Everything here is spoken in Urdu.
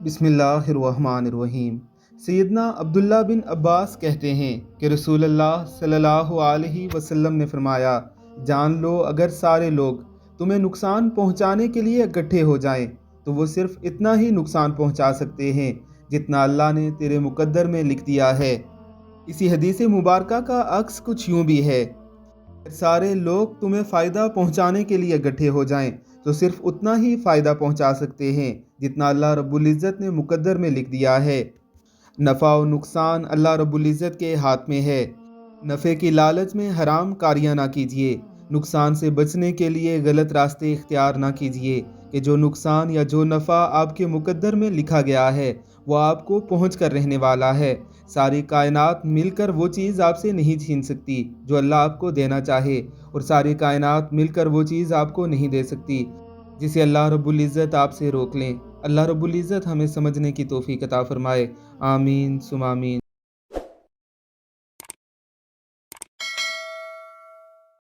بسم اللہ الرحمن الرحیم۔ سیدنا عبداللہ بن عباس کہتے ہیں کہ رسول اللہ صلی اللہ علیہ وسلم نے فرمایا، جان لو اگر سارے لوگ تمہیں نقصان پہنچانے کے لیے اکٹھے ہو جائیں تو وہ صرف اتنا ہی نقصان پہنچا سکتے ہیں جتنا اللہ نے تیرے مقدر میں لکھ دیا ہے۔ اسی حدیث مبارکہ کا عکس کچھ یوں بھی ہے، سارے لوگ تمہیں فائدہ پہنچانے کے لیے اکٹھے ہو جائیں تو صرف اتنا ہی فائدہ پہنچا سکتے ہیں جتنا اللہ رب العزت نے مقدر میں لکھ دیا ہے۔ نفع و نقصان اللہ رب العزت کے ہاتھ میں ہے۔ نفع کی لالچ میں حرام کاریاں نہ کیجیے، نقصان سے بچنے کے لیے غلط راستے اختیار نہ کیجیے کہ جو نقصان یا جو نفع آپ کے مقدر میں لکھا گیا ہے وہ آپ کو پہنچ کر رہنے والا ہے۔ ساری کائنات مل کر وہ چیز آپ سے نہیں چھین سکتی جو اللہ آپ کو دینا چاہے، اور ساری کائنات مل کر وہ چیز آپ کو نہیں دے سکتی جسے اللہ رب العزت آپ سے روک لیں۔ اللہ رب العزت ہمیں سمجھنے کی توفیق عطا فرمائے۔ آمین ثم آمین۔